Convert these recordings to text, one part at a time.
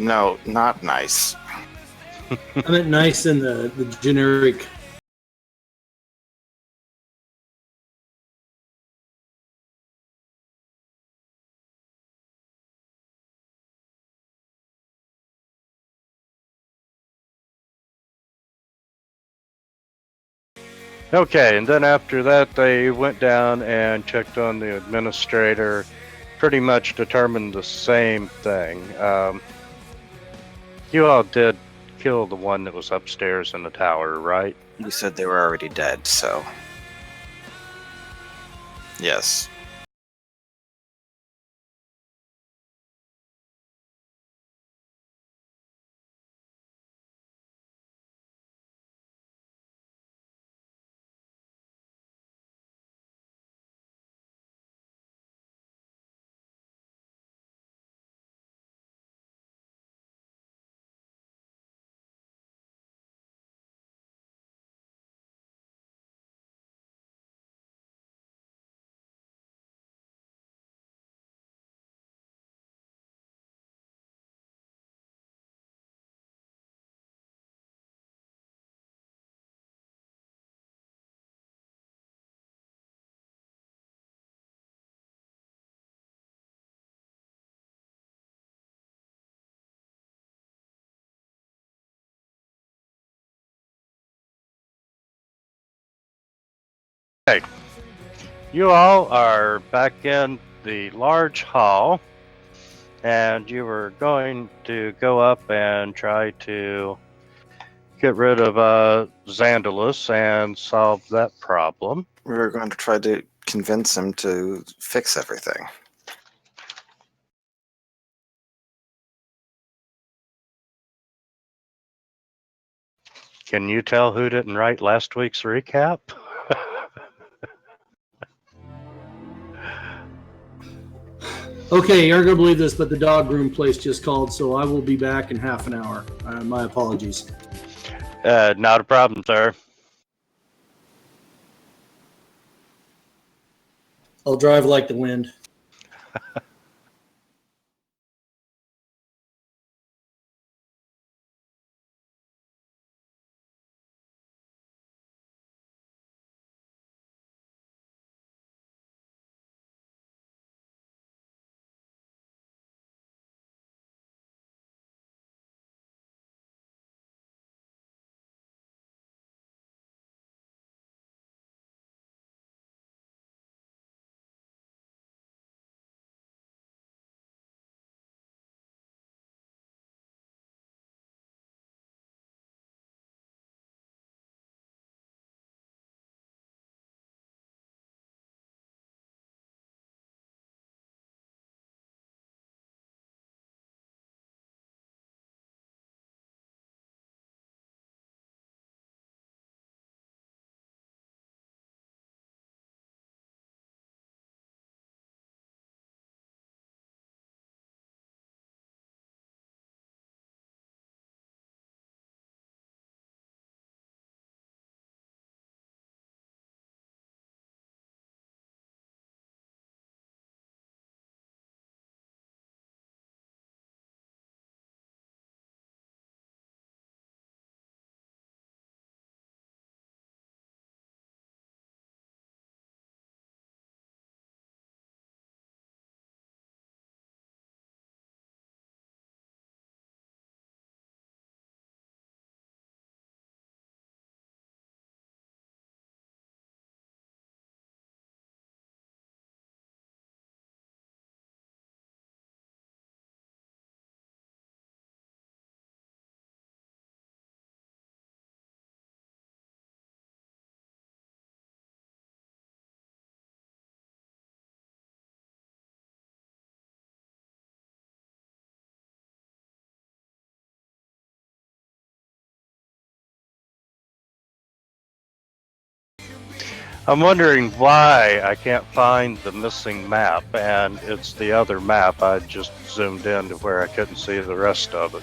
No, not nice. I meant nice in the generic. Okay, and then after that, they went down and checked on the administrator, pretty much determined the same thing. You all did kill the one that was upstairs in the tower, right? You said they were already dead, so... Yes. Okay. You all are back in the large hall, and you were going to go up and try to get rid of Xandalus and solve that problem. We were going to try to convince him to fix everything. Can you tell who didn't write last week's recap? Okay, you're gonna believe this, but the dog groom place just called, so I will be back in half an hour. My apologies. Not a problem, sir. I'll drive like the wind. I'm wondering why I can't find the missing map, and it's the other map. I just zoomed in to where I couldn't see the rest of it.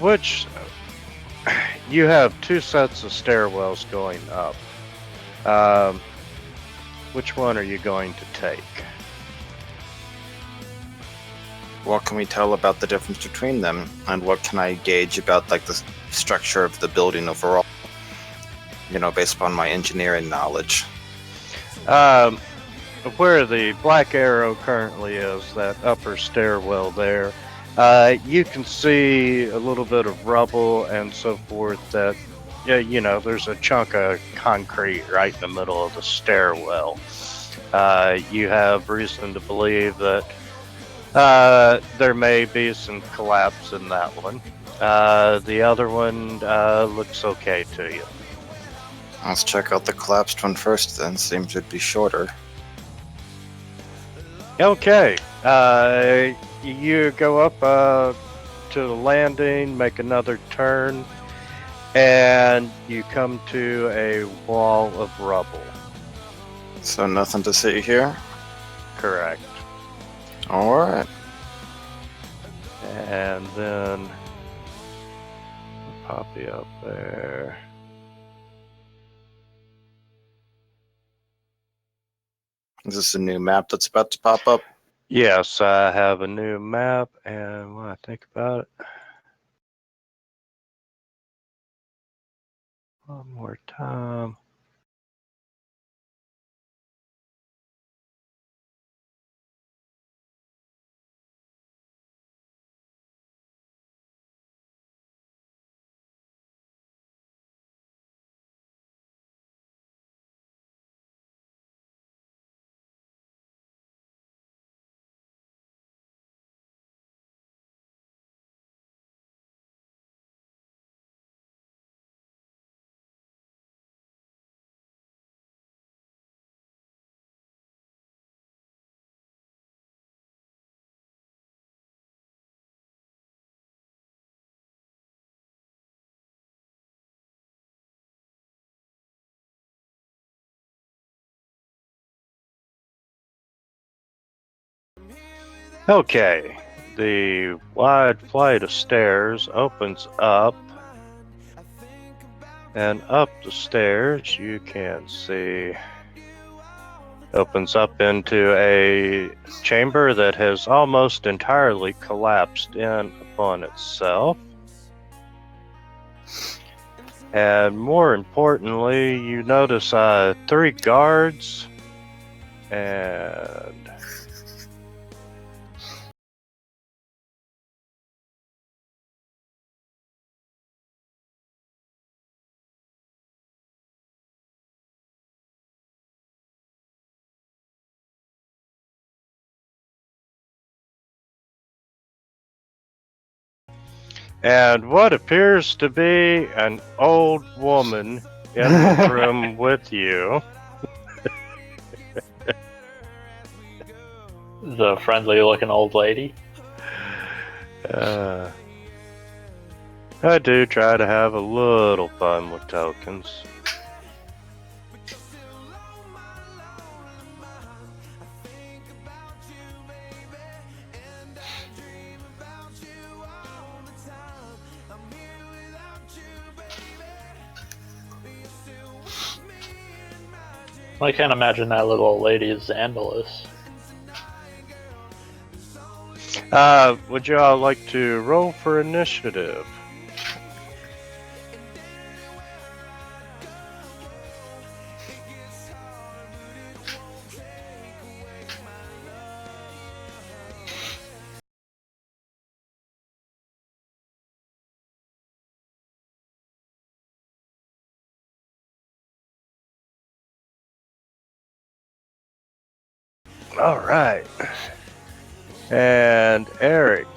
Which you have two sets of stairwells going up. Which one are you going to take? What can we tell about the difference between them, and what can I gauge about like the structure of the building overall? Based upon my engineering knowledge. Where the black arrow currently is, that upper stairwell there, you can see a little bit of rubble and so forth that, there's a chunk of concrete right in the middle of the stairwell. You have reason to believe that there may be some collapse in that one. The other one looks okay to you. Let's check out the collapsed one first then. Seems to be shorter. Okay. You go up to the landing, make another turn, and you come to a wall of rubble. So nothing to see here? Correct. Alright. And then pop you up there. Is this a new map that's about to pop up? Yes, I have a new map, and when I think about it, one more time. Okay, the wide flight of stairs opens up, and up the stairs you can see opens up into a chamber that has almost entirely collapsed in upon itself. And more importantly, you notice 3 guards and what appears to be an old woman in the room with you. The friendly looking old lady. I do try to have a little fun with tokens. I can't imagine that little old lady is Xandalus. Would you all like to roll for initiative? All right. And Eric,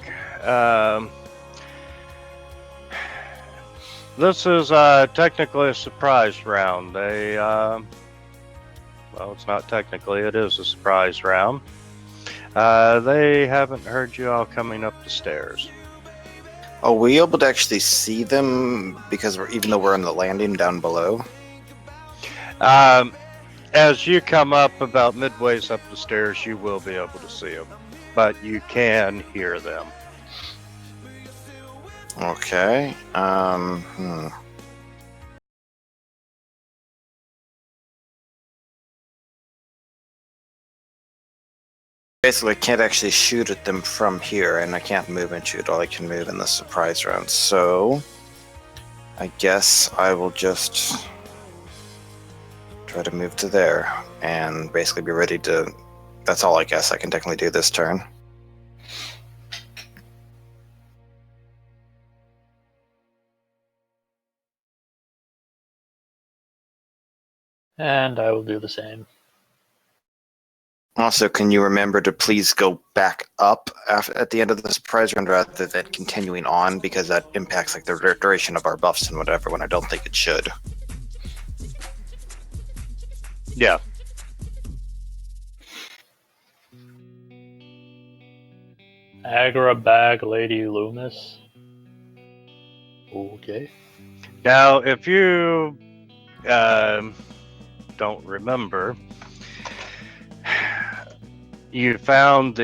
this is technically a surprise round. Well, it's not technically, it is a surprise round. They haven't heard you all coming up the stairs. Are we able to actually see them because even though we're on the landing down below? As you come up about midways up the stairs, you will be able to see them, but you can hear them. Okay. Basically, I can't actually shoot at them from here, and I can't move and shoot. All I can move in the surprise round. So, I guess I will just try to move to there and basically be ready to. That's all I guess I can technically do this turn. And I will do the same. Also, can you remember to please go back up at the end of the surprise round rather than continuing on, because that impacts like the duration of our buffs and whatever when I don't think it should. Yeah. Agra Bag Lady Loomis. Okay. Now, if you don't remember, you found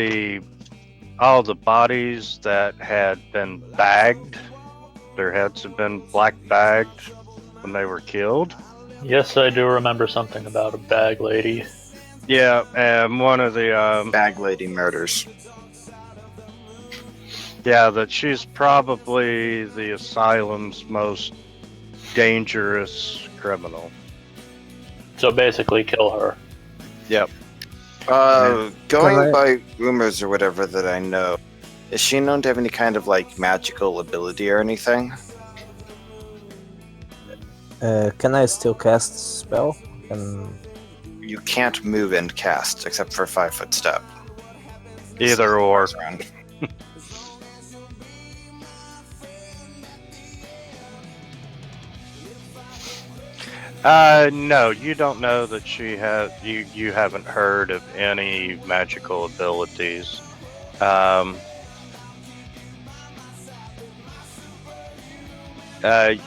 all the bodies that had been bagged. Their heads had been black bagged when they were killed. Yes, I do remember something about a bag lady. Yeah, and one of the Bag lady murders. yeah, that she's probably the asylum's most dangerous criminal. So basically, kill her. Yep. Going by rumors or whatever that I know, is she known to have any kind of like magical ability or anything? Can I still cast spell? You can't move and cast except for a 5-foot step. Either or. No, you don't know that she has. You haven't heard of any magical abilities.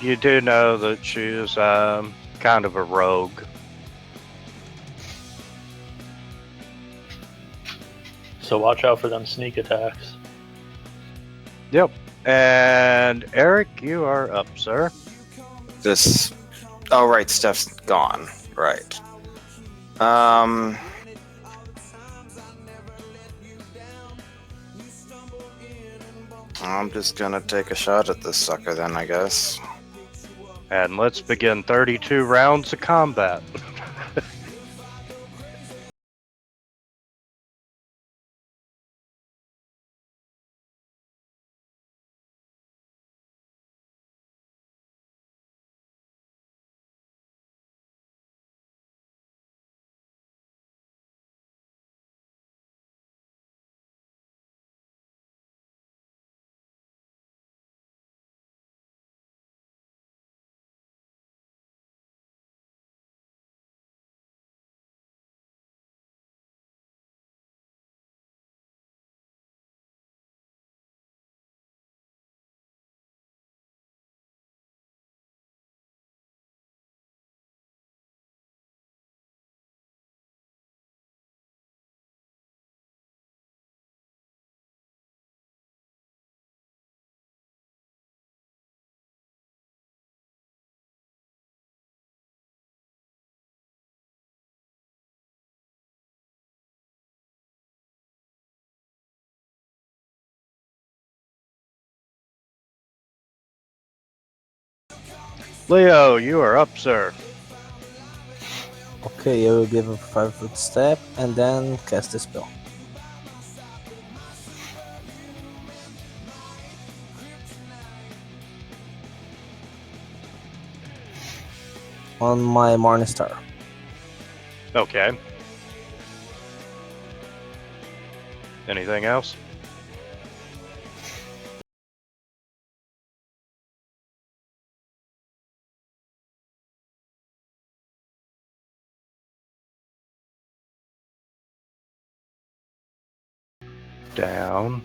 You do know that she's kind of a rogue. So watch out for them sneak attacks. Yep. And Eric, you are up, sir. This. Oh, right, Steph's gone. Right. I'm just gonna take a shot at this sucker then, I guess. And let's begin 32 rounds of combat. Leo, you are up, sir. Okay, I will give a 5-foot step and then cast a spell. On my Morning Star. Okay. Anything else? Down.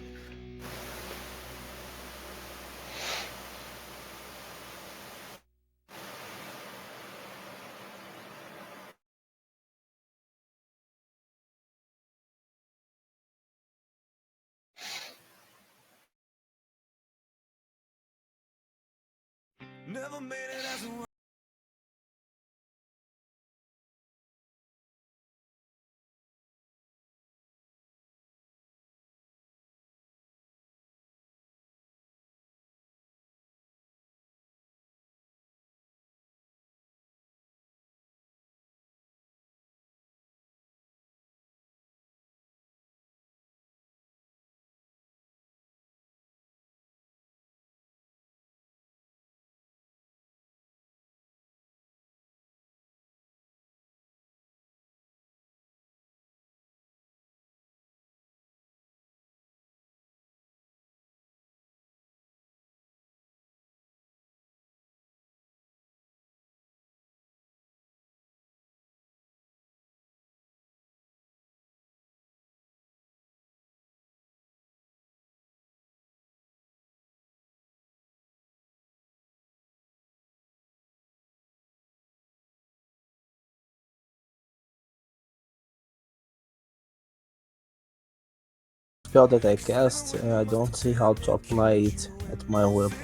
Spell that I cast, I don't see how to apply it at my weapon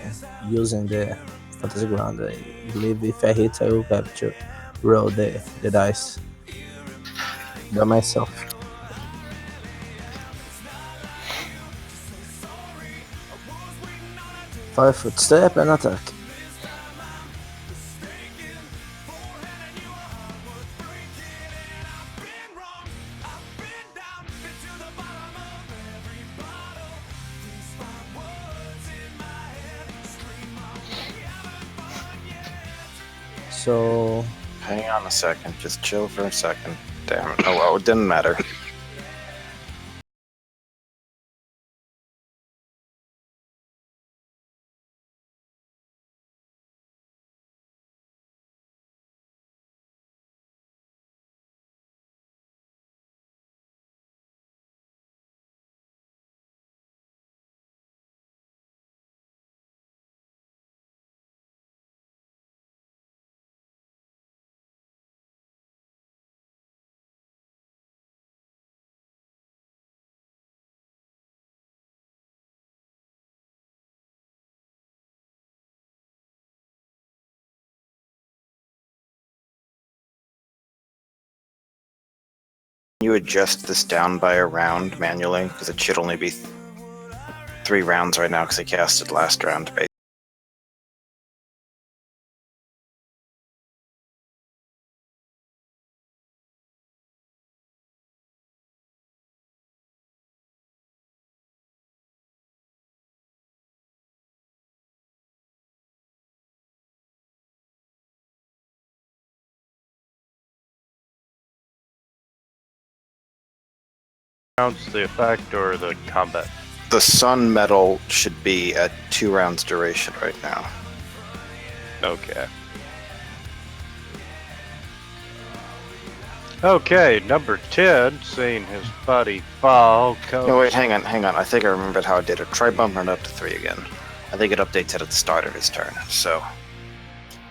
using the fantasy ground. I believe if I hit, I will have to roll the dice by myself. 5-foot step and attack. So Hang on a second. Just chill for a second. Damn it. Oh well, it didn't matter. You adjust this down by a round manually because it should only be 3 rounds right now because I cast it last round. Counts the effect or the combat? The sun metal should be at 2 rounds duration right now. Okay. Okay, number 10, seeing his body fall, comes... No, wait, hang on. I think I remembered how I did it. Try bumping it up to 3 again. I think it updates it at the start of his turn, so...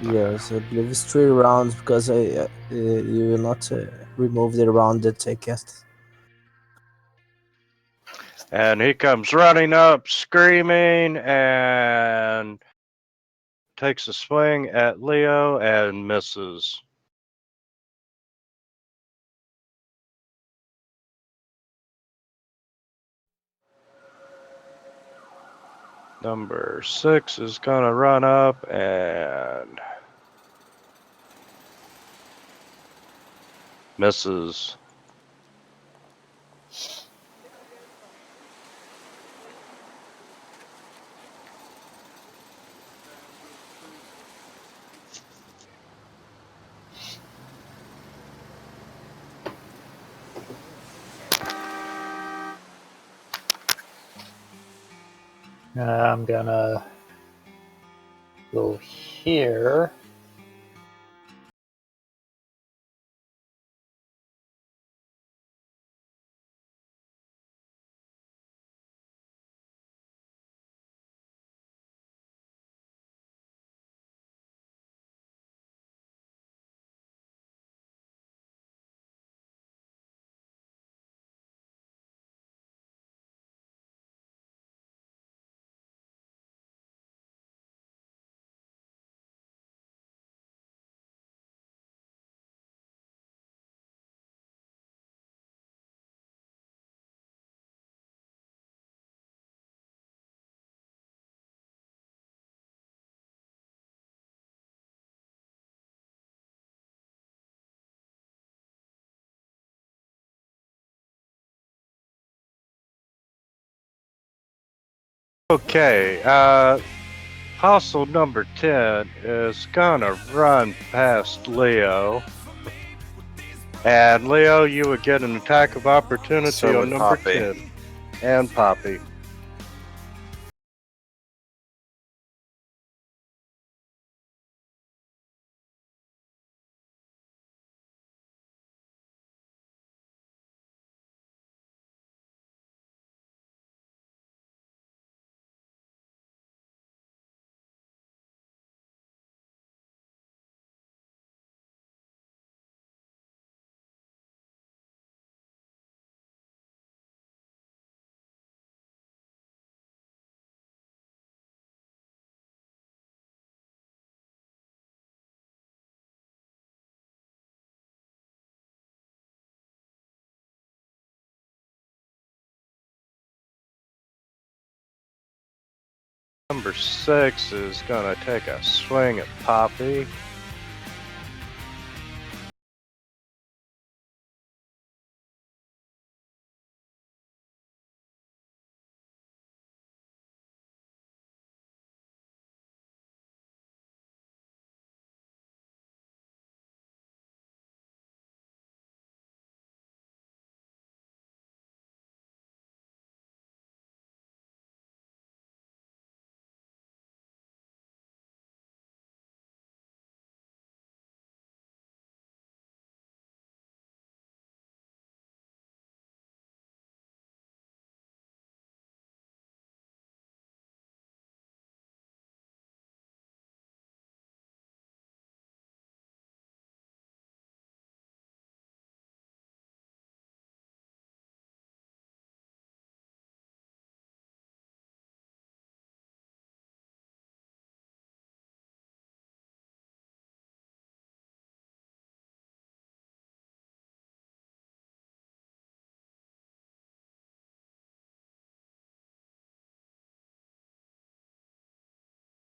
yes, I believe it's 3 rounds because you will not remove the round that I cast. And he comes running up, screaming, and takes a swing at Leo and misses. Number 6 is gonna run up and misses. I'm gonna go here. Okay, hostile number 10 is gonna run past Leo. And Leo, you would get an attack of opportunity So on would number Poppy. 10. And Poppy. Number 6 is gonna take a swing at Poppy.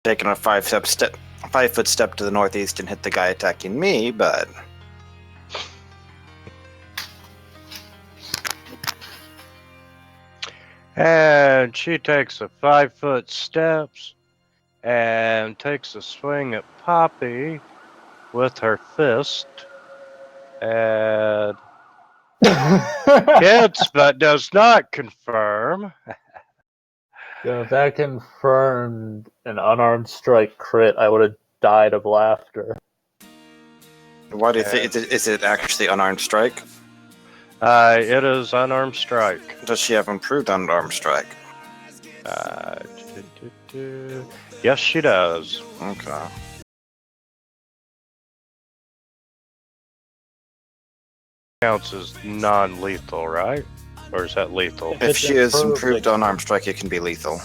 Taking a 5-foot step to the northeast and hit the guy attacking me, but And she takes a 5-foot steps and takes a swing at Poppy with her fist. And hits but does not confirm. Yeah, if that confirmed an unarmed strike crit, I would have died of laughter. why do you think? Is it actually unarmed strike? It is unarmed strike. Does she have improved unarmed strike? Yes, she does. Okay. Counts as non-lethal, right? Or is that lethal? If it's she has improved, improved it- unarmed strike, it can be lethal.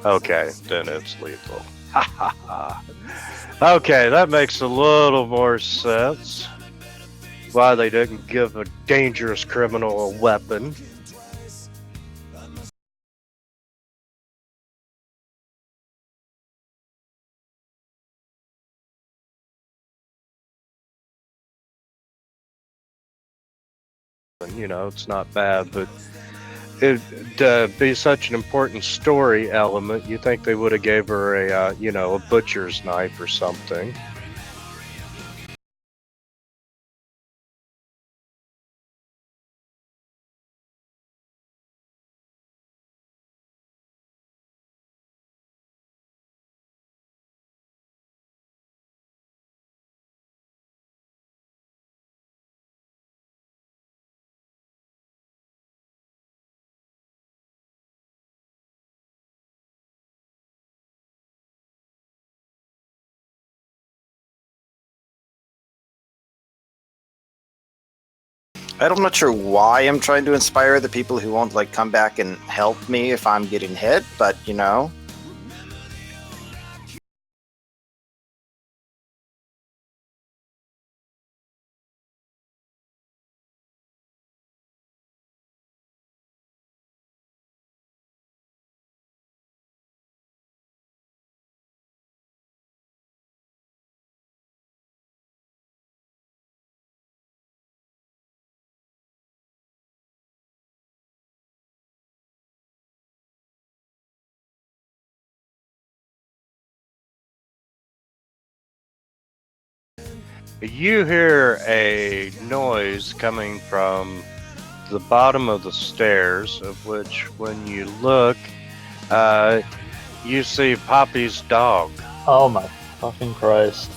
Okay, then it's lethal. Okay, that makes a little more sense. Why they didn't give a dangerous criminal a weapon. You know, it's not bad, but it to be such an important story element, you think they would have gave her a a butcher's knife or something. I'm not sure why I'm trying to inspire the people who won't like come back and help me if I'm getting hit, but you know. You hear a noise coming from the bottom of the stairs, of which, when you look, you see Poppy's dog. Oh my fucking Christ.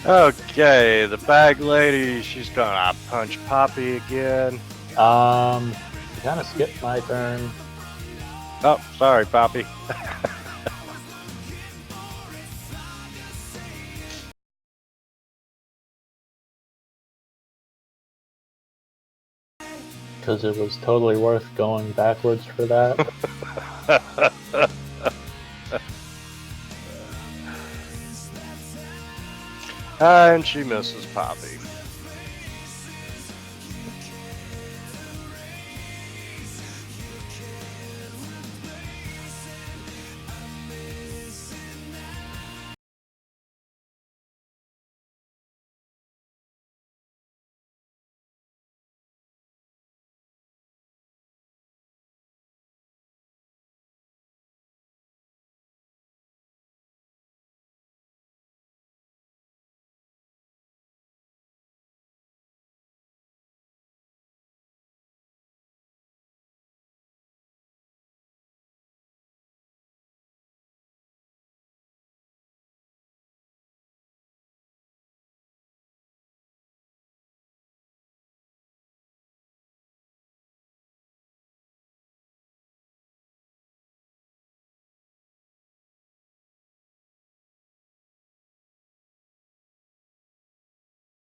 Okay, the bag lady, she's gonna punch Poppy again. You kind of skipped my turn. Oh, sorry, Poppy. Because it was totally worth going backwards for that. And she misses Poppy.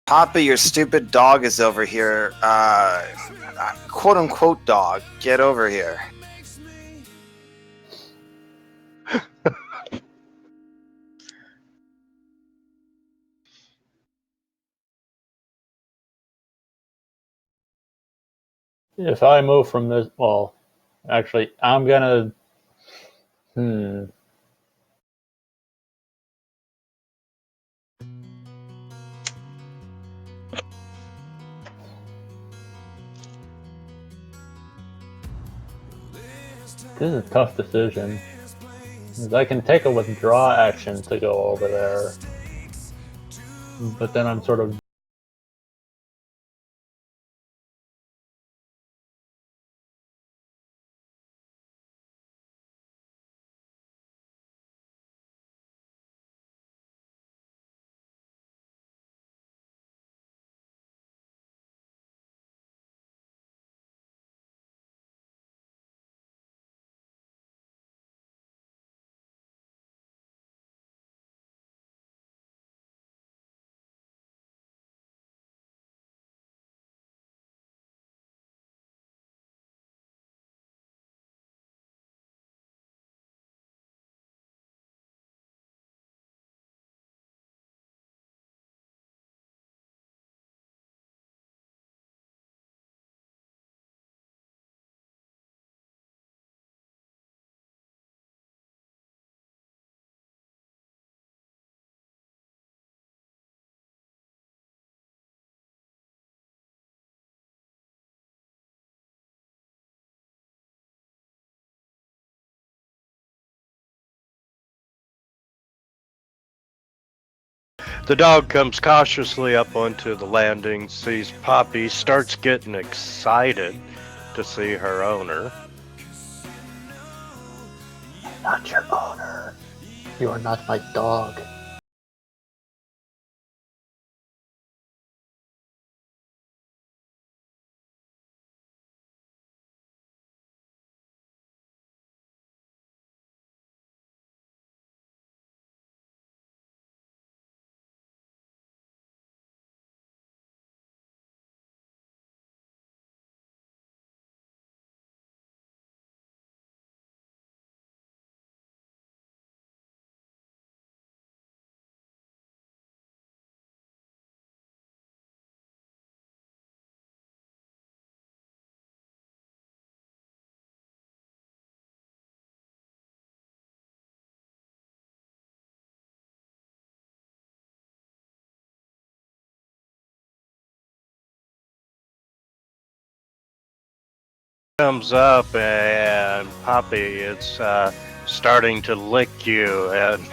Poppy, your stupid dog is over here. Quote unquote dog. Get over here. If I move from this, well, actually, I'm gonna. This is a tough decision. 'Cause I can take a withdraw action to go over there. But then I'm sort of. The dog comes cautiously up onto the landing, sees Poppy, starts getting excited to see her owner. Not your owner. You are not my dog. Comes up and Poppy, it's starting to lick you, and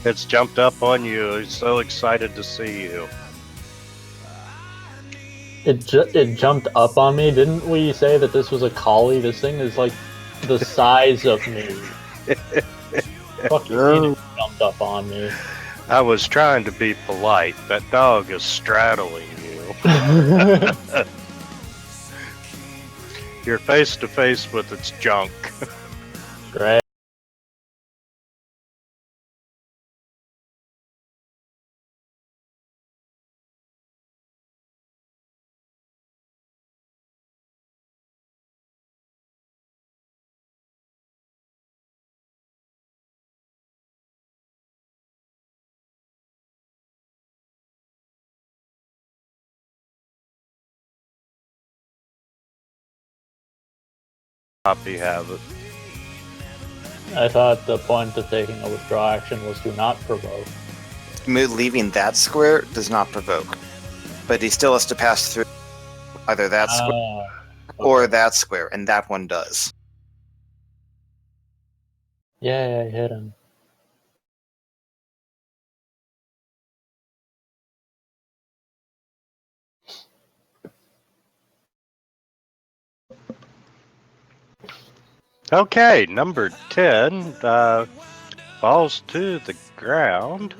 It's jumped up on you. It's so excited to see you. It jumped up on me. Didn't we say that this was a collie? This thing is like the size of me. Fucking mean it jumped up on me. I was trying to be polite. That dog is straddling you. You're face to face with its junk. Great. Copy have it. I thought the point of taking a withdraw action was to not provoke. Leaving that square does not provoke, but he still has to pass through either that square or Okay. that square, and that one does. Yeah, I hit him. Okay, number 10 falls to the ground.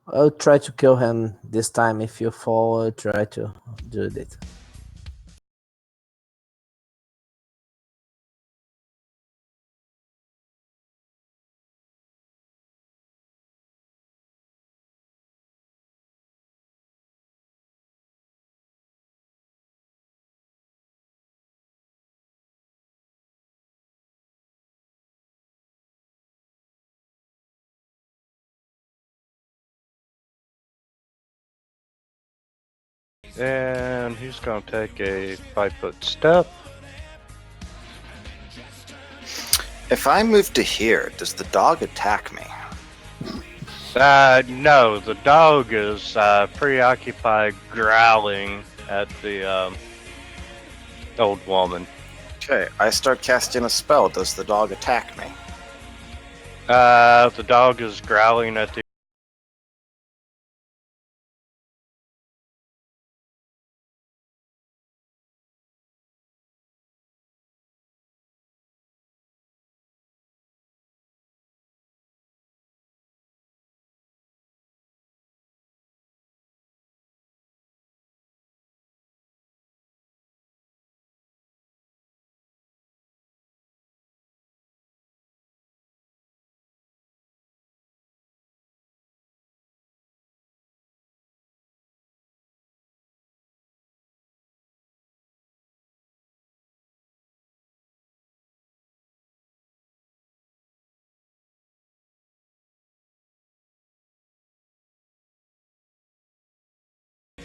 I'll try to kill him this time. If you fall, I'll try to do it. And he's going to take a 5-foot step. If I move to here, does the dog attack me? No, the dog is preoccupied growling at the old woman. Okay, I start casting a spell. Does the dog attack me? The dog is growling at the.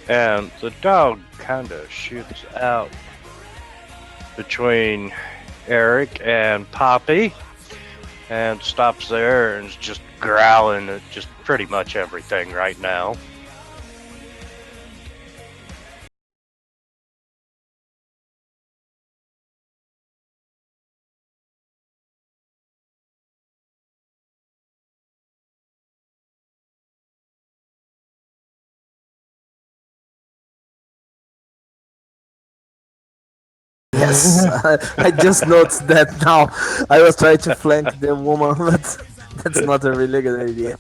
And the dog kind of shoots out between Eric and Poppy and stops there and is just growling at just pretty much everything right now. Yes, I just noticed that now. I was trying to flank the woman, but that's not a really good idea.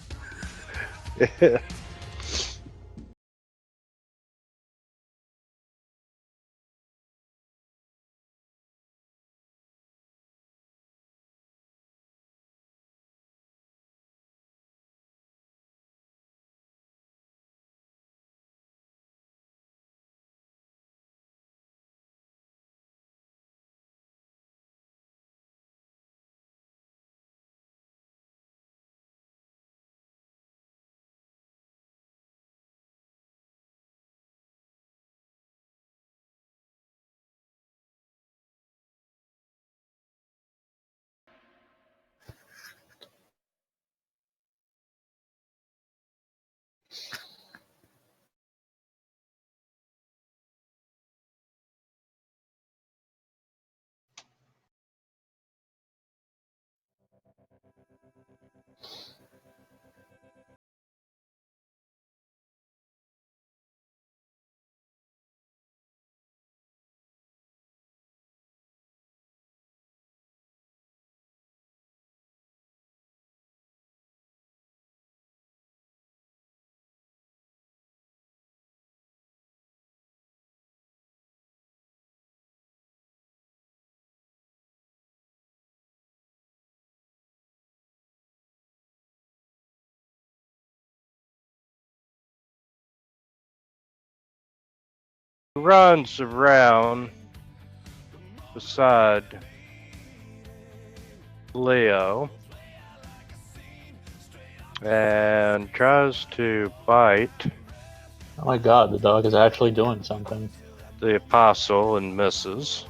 Runs around beside Leo and tries to bite Oh my god, the dog is actually doing something. the apostle and misses.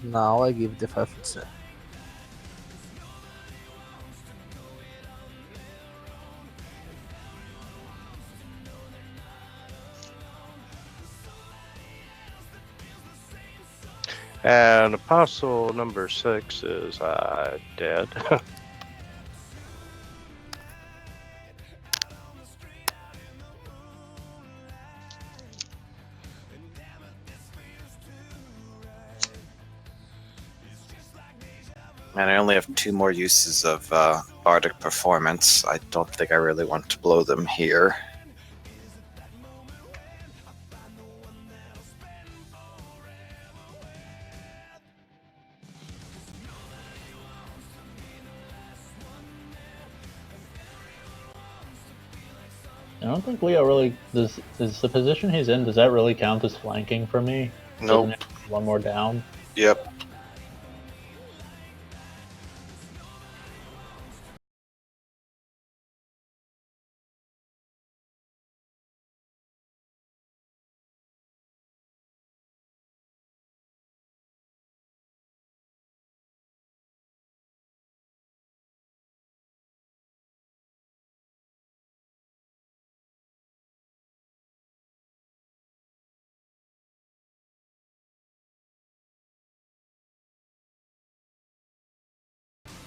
Now I give the 5-foot step. And apostle number 6 is dead. And I only have 2 more uses of Bardic Performance. I don't think I really want to blow them here. I don't think Leo really does. Is the position he's in? Does that really count as flanking for me? Nope. Doesn't it? One more down. Yep.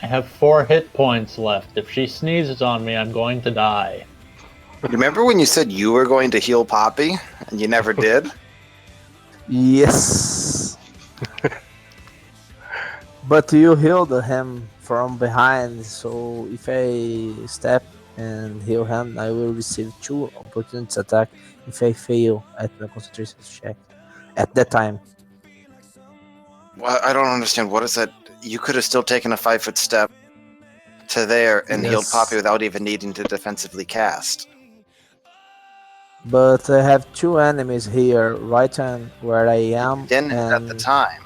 I have 4 hit points left. If she sneezes on me, I'm going to die. Remember when you said you were going to heal Poppy and you never did? Yes. But you healed him from behind, so if I step and heal him, I will receive 2 opportunities attack if I fail at the concentration check at that time. Well, I don't understand. What is that? You could have still taken a 5-foot step to there and healed Yes. Poppy without even needing to defensively cast. But I have 2 enemies here, right on where I am, Didn't and at the time.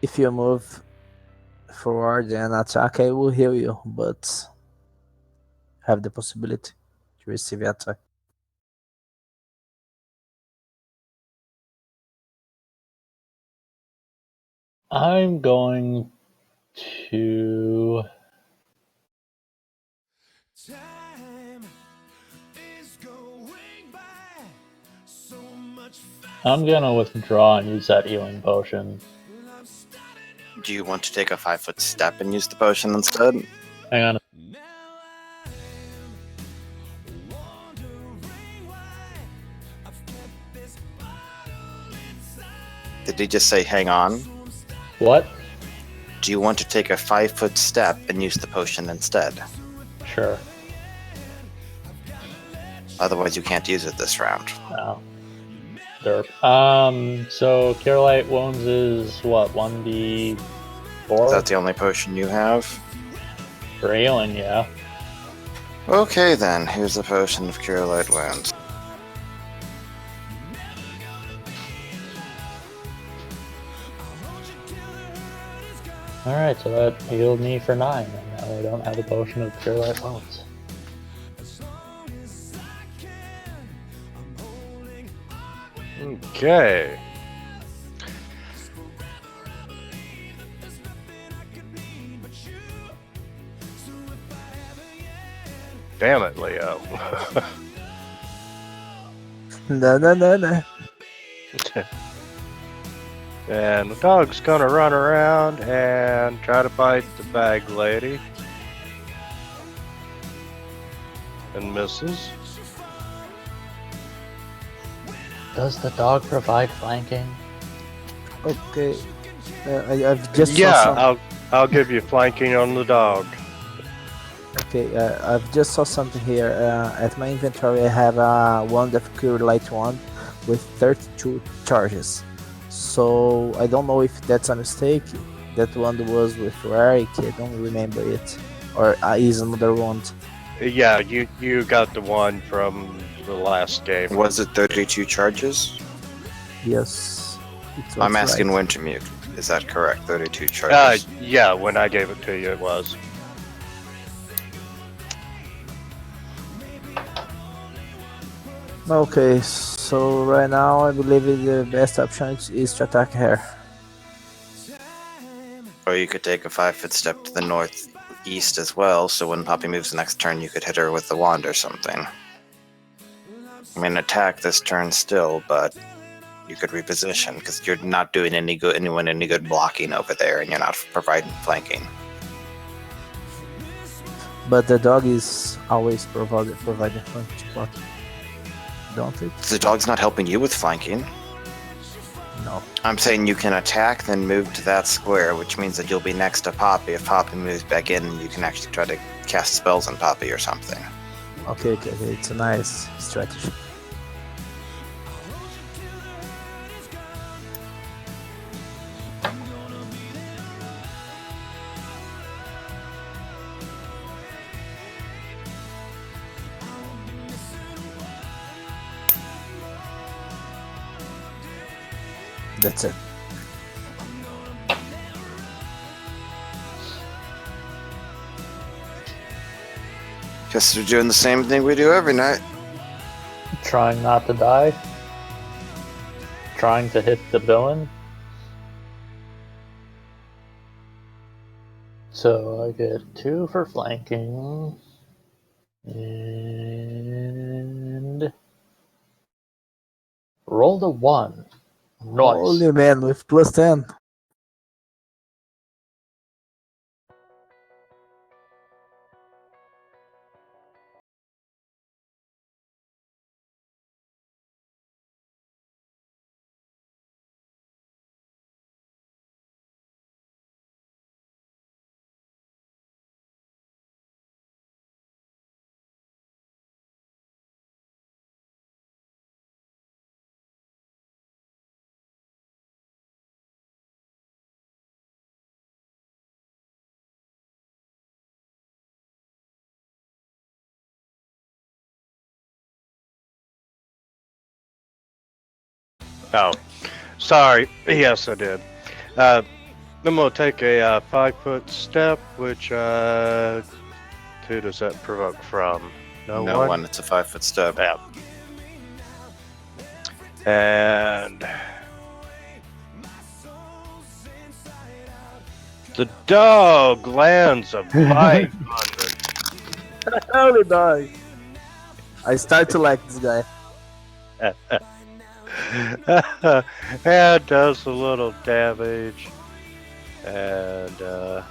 if you move forward and attack, I will heal you, but have the possibility to receive attack. I'm going to. I'm gonna withdraw and use that healing potion. Do you want to take a 5-foot step and use the potion instead? Hang on. Did he just say hang on? What? Do you want to take a 5-foot step and use the potion instead? Sure. Otherwise, you can't use it this round. No. Derp. So Cure Light Wounds is what? 1d4? Is that the only potion you have? For healing, yeah. Okay then, here's the potion of Cure Light Wounds. Alright, so that healed me for 9, and now I don't have a potion of Cure Light Wounds. Okay. Damn it, Leo. No. And the dog's gonna run around and try to bite the bag lady. And misses. Does the dog provide flanking? Okay. I've just Yeah, saw some, I'll give you flanking on the dog. okay. I've just saw something here. At my inventory, I have a wand of Cure Light Wand with 32 charges. So I don't know if that's a mistake. That wand was with Eric. I don't remember it, or is another wand. Yeah, you got the one from the last game. Was it 32 charges? Yes. I'm asking right. Wintermute. Is that correct? 32 charges? Yeah, when I gave it to you, it was. Okay, so right now I believe the best option is to attack her. Or you could take a 5-foot step to the northeast as well, so when Poppy moves the next turn, you could hit her with the wand or something. I mean, attack this turn still, but you could reposition, because you're not doing anyone any good blocking over there, and you're not providing flanking. But the dog is always providing flank support. Don't it? The dog's not helping you with flanking. No. I'm saying you can attack, then move to that square, which means that you'll be next to Poppy. If Poppy moves back in, you can actually try to cast spells on Poppy or something. Okay. It's a nice strategy. That's it. Guess we're doing the same thing we do every night. Trying not to die. Trying to hit the villain. So I get 2 for flanking. And roll the 1. Nice. Holy man, with plus 10. Oh, sorry. Yes, I did. I'm gonna take a 5-foot step, which who does that provoke from? No one. It's a 5-foot step. Yeah. And the dog lands a bite on How did I start to like this guy. the and does a little damage. And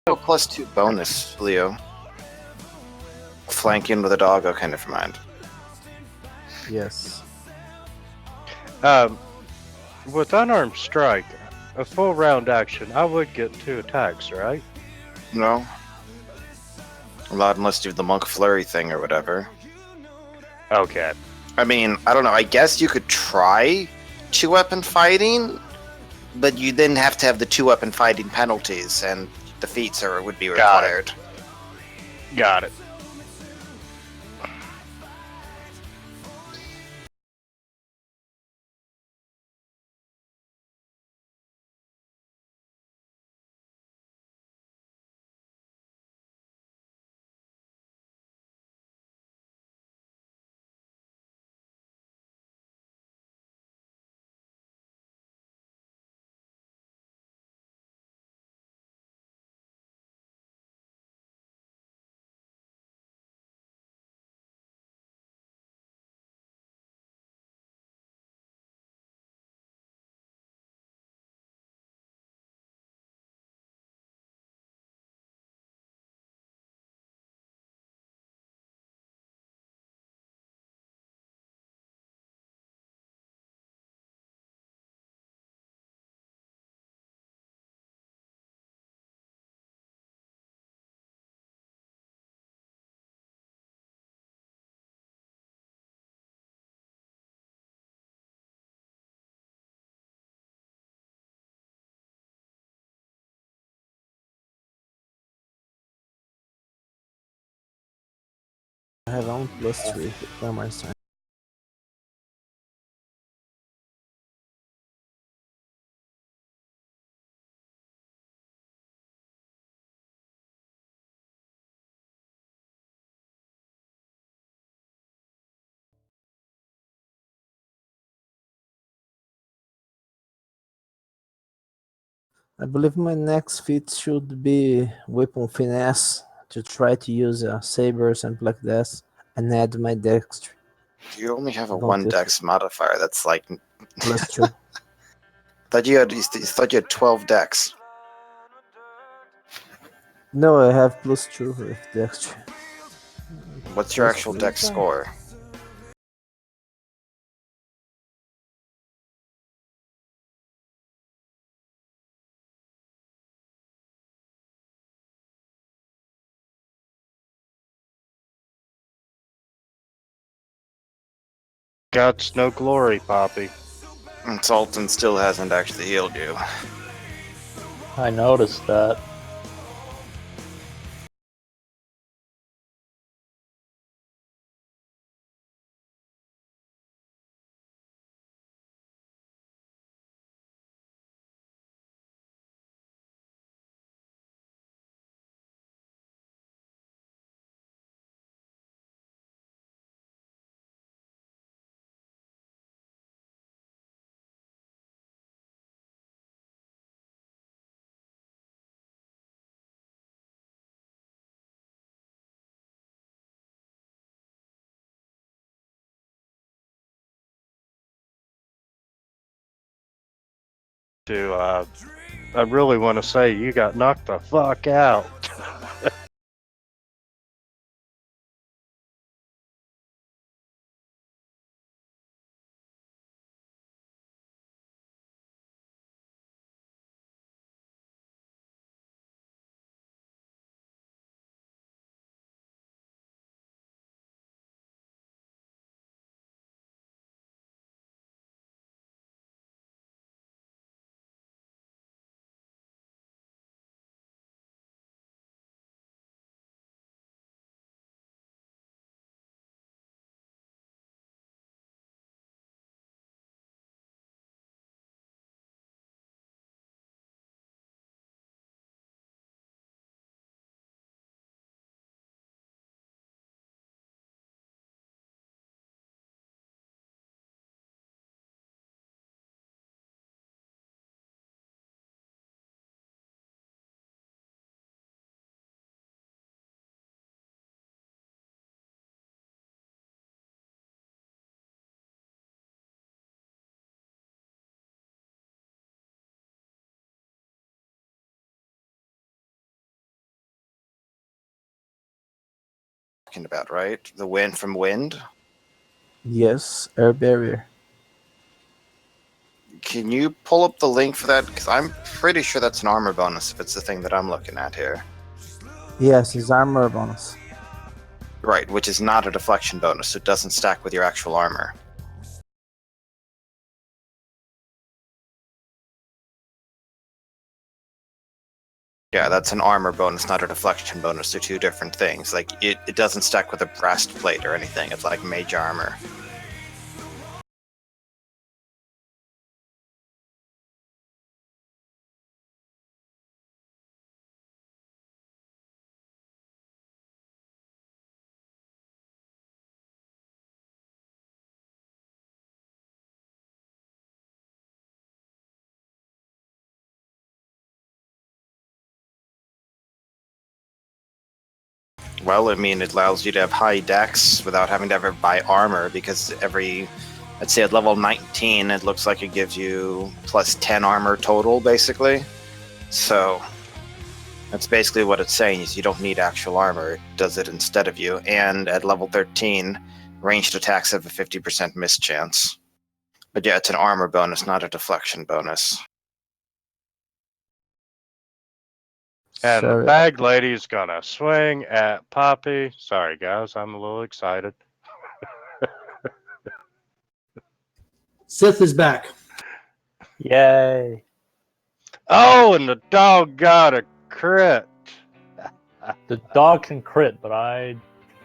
+2 bonus, Leo. Flanking with a dog. Okay, never mind. Yes. with unarmed strike, a full round action, I would get 2 attacks, right? No. Not unless you do the monk flurry thing or whatever. Okay. I mean, I don't know. I guess you could try 2-weapon fighting, but you then have to have the 2-weapon fighting penalties, and defeats would be required. Got it. I have only +3 with armor strength. I believe my next feat should be weapon finesse to try to use saber or something like this and add my dexterity. You only have a Don't 1 use dex modifier. That's like. +2. thought you had 12 dex. No, I have +2 with dexterity. What's your actual +3, dex fine. score? Guts, no glory, Poppy. And Sultan still hasn't actually healed you. I noticed that. I really want to say you got knocked the fuck out. Talking about, right? The wind from wind? Yes, air barrier. Can you pull up the link for that? Because I'm pretty sure that's an armor bonus if it's the thing that I'm looking at here. Yes, it's armor bonus. Right, which is not a deflection bonus, so it doesn't stack with your actual armor. Yeah, that's an armor bonus, not a deflection bonus. They're two different things. Like, it doesn't stack with a breastplate or anything. It's like mage armor. Well, I mean, it allows you to have high dex without having to ever buy armor, because let's say at level 19, it looks like it gives you plus 10 armor total, basically. So that's basically what it's saying, is you don't need actual armor. It does it instead of you. And at level 13, ranged attacks have a 50% miss chance. But yeah, it's an armor bonus, not a deflection bonus. And the Sorry. bag lady's gonna swing at Poppy. Sorry, guys, I'm a little excited. Sith is back. Yay. Oh, and the dog got a crit. The dog can crit, but I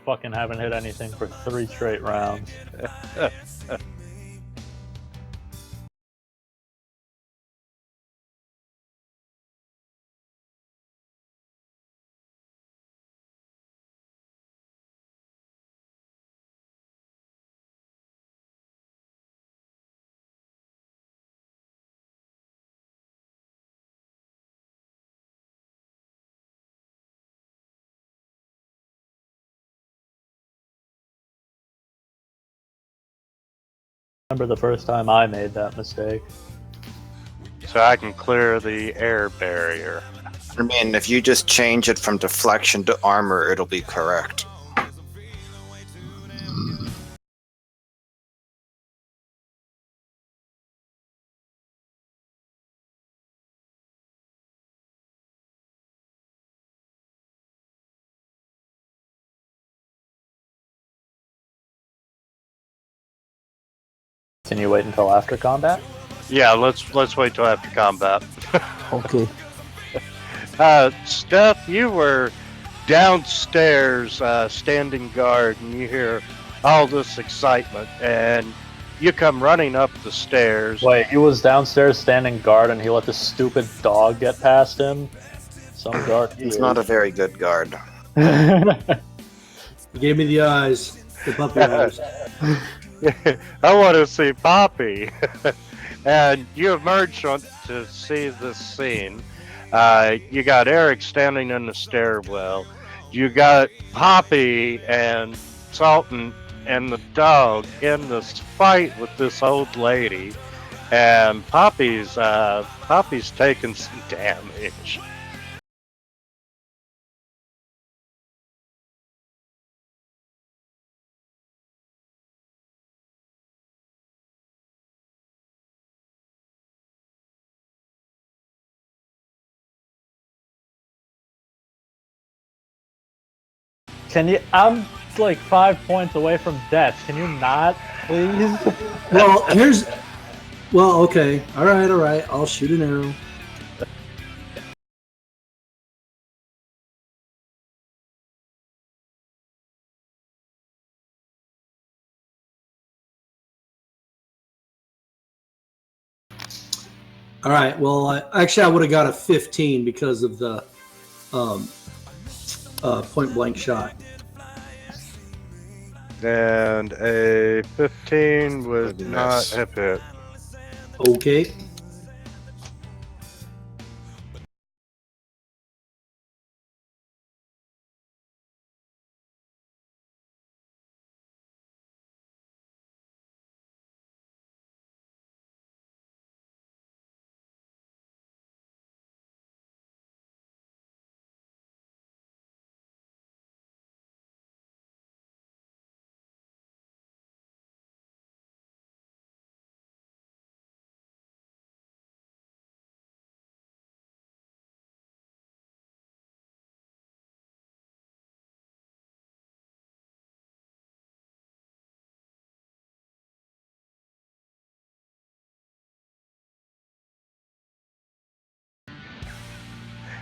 fucking haven't hit anything for 3 straight rounds. Remember the first time I made that mistake. So I can clear the air barrier. I mean, if you just change it from deflection to armor, it'll be correct. Can you wait until after combat? Yeah, let's wait till after combat. Okay. Steph, you were downstairs standing guard, and you hear all this excitement, and you come running up the stairs. Wait, he was downstairs standing guard and he let the stupid dog get past him? Some guard he He's is. not a very good guard. He gave me the eyes, the puppy eyes. I want to see Poppy. And you emerge to see this scene. You got Eric standing in the stairwell. You got Poppy and Sultan and the dog in this fight with this old lady. And Poppy's taking some damage. Can you? I'm like 5 points away from death. Can you not, please? Well, okay. All right. I'll shoot an arrow. All right. Well, I would have got a 15 because of the point blank shot. And a 15 would Good not miss. have hit. Okay.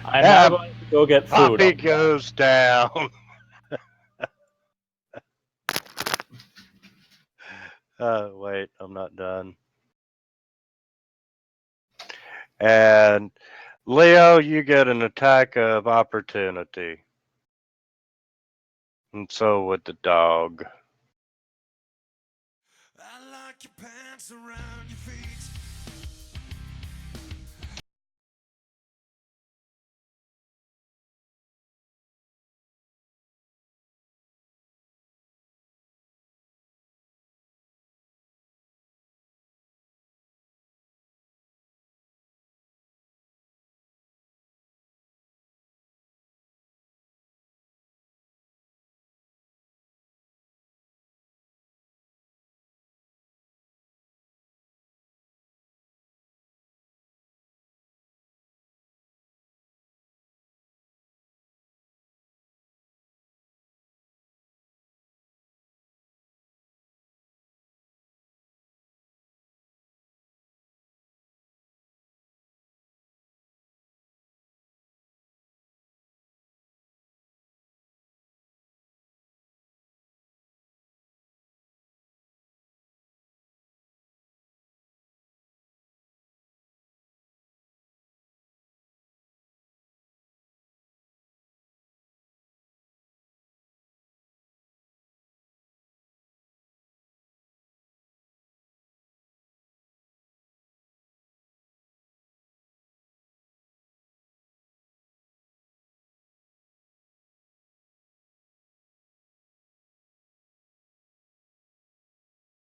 I'm now going to go get food. Poppy goes down. Wait, I'm not done. And Leo, you get an attack of opportunity. And so would the dog. I like your pants around your feet.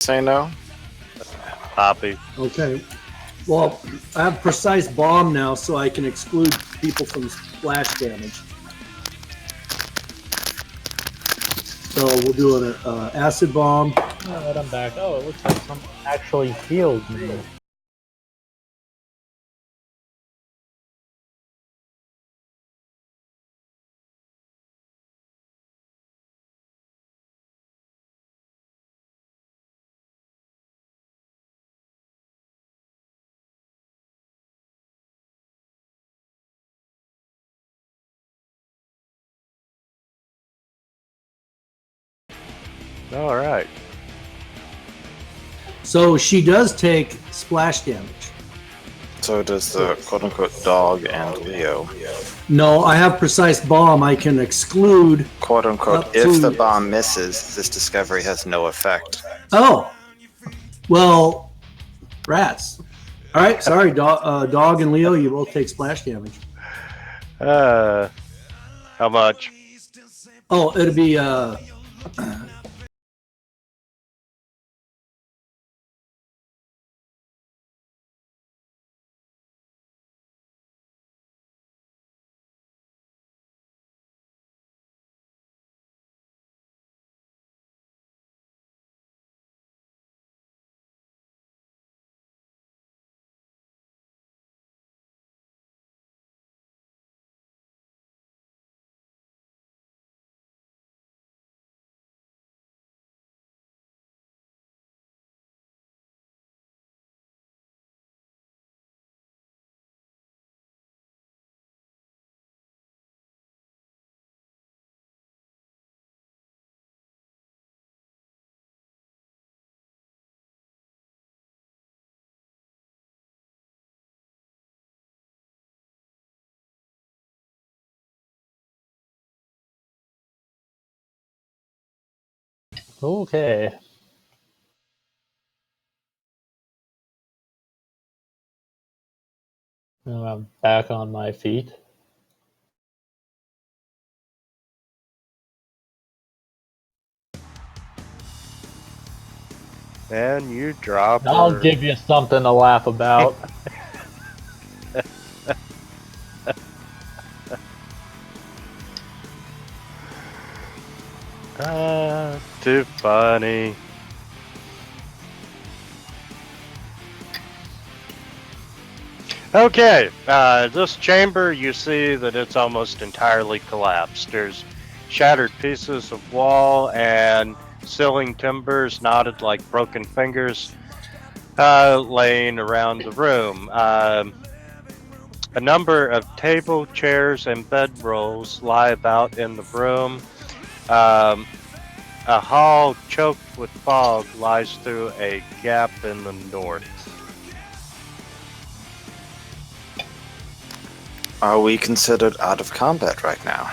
Say no. Poppy. Okay. Well, I have precise bomb now, so I can exclude people from splash damage. So we'll do an acid bomb. Alright, I'm back. Oh, it looks like someone actually healed me. All right. So she does take splash damage. So does the quote-unquote dog and Leo. No, I have precise bomb. I can exclude. Quote-unquote, Up if to- the bomb misses, this discovery has no effect. Oh, well, rats. All right, sorry, dog and Leo, you both take splash damage. How much? Oh, it'll be Okay. Now I'm back on my feet. And you drop I'll her. give you something to laugh about. Too funny. Okay, this chamber, you see that it's almost entirely collapsed. There's shattered pieces of wall and ceiling timbers knotted like broken fingers laying around the room. A number of table, chairs, and bedrolls lie about in the room. A hall choked with fog lies through a gap in the north. Are we considered out of combat right now?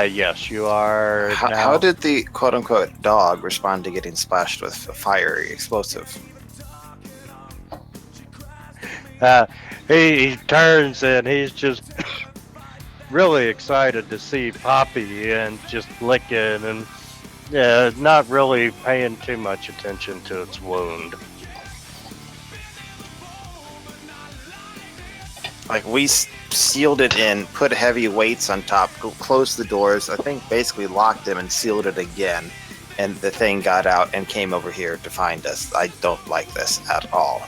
Yes, you are now. How did the quote-unquote dog respond to getting splashed with a fiery explosive? He turns and he's just really excited to see Poppy and just licking and not really paying too much attention to its wound. Like, we sealed it in, put heavy weights on top, closed the doors, I think basically locked them and sealed it again, and the thing got out and came over here to find us. I don't like this at all.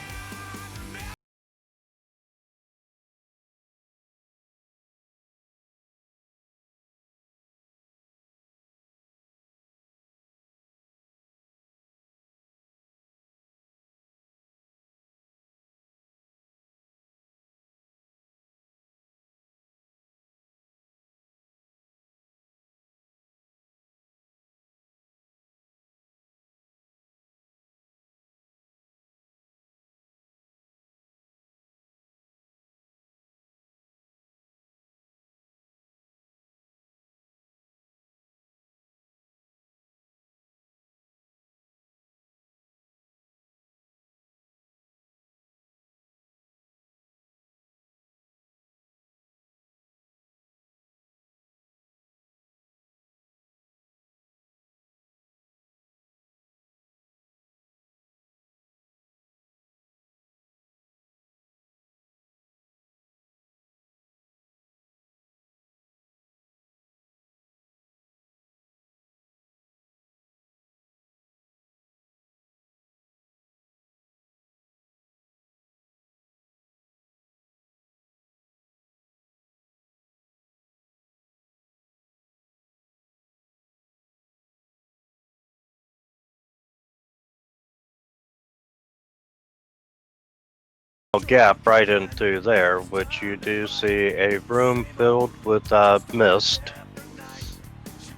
gap right in through there, which you do see a room filled with mist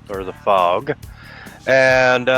or the fog, and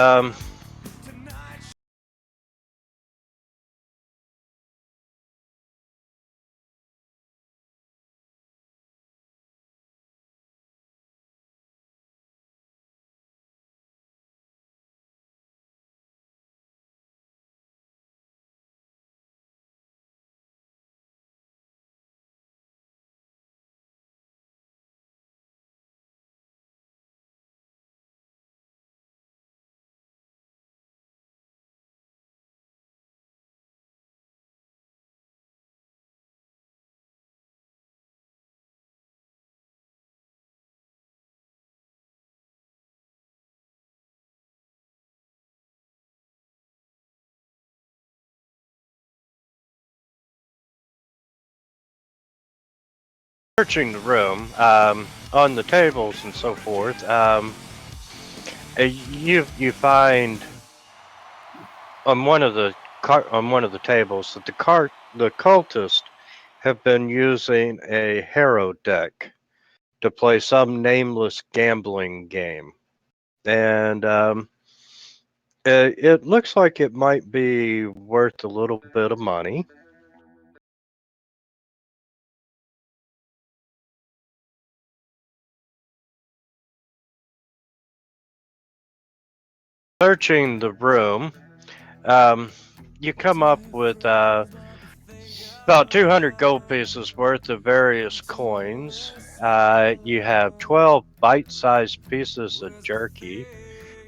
searching the room on the tables and so forth. You find on one of the tables that the cultists have been using a harrow deck to play some nameless gambling game, and it looks like it might be worth a little bit of money. Searching the room, you come up with about 200 gold pieces worth of various coins. You have 12 bite-sized pieces of jerky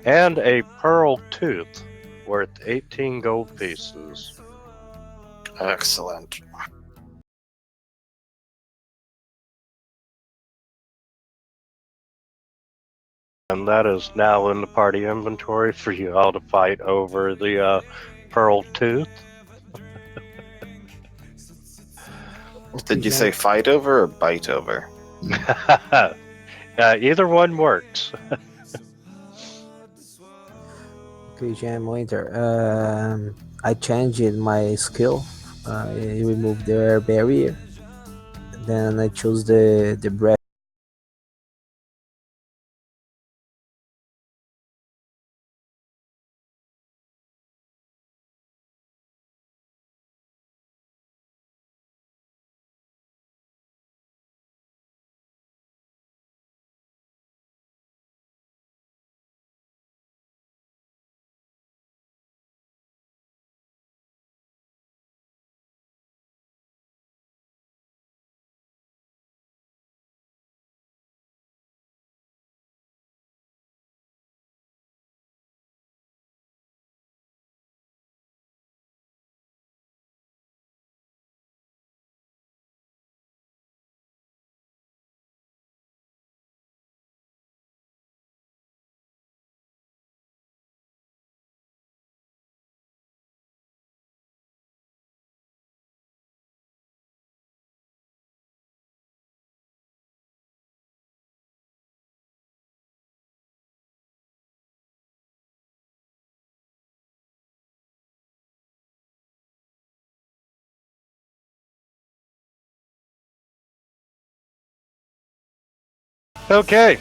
and a pearl tooth worth 18 gold pieces. Excellent. And that is now in the party inventory for you all to fight over the pearl tooth. Did you say fight over or bite over? Either one works. Okay, Winter. I changed my skill. I removed the air barrier. Then I choose the breath. Okay.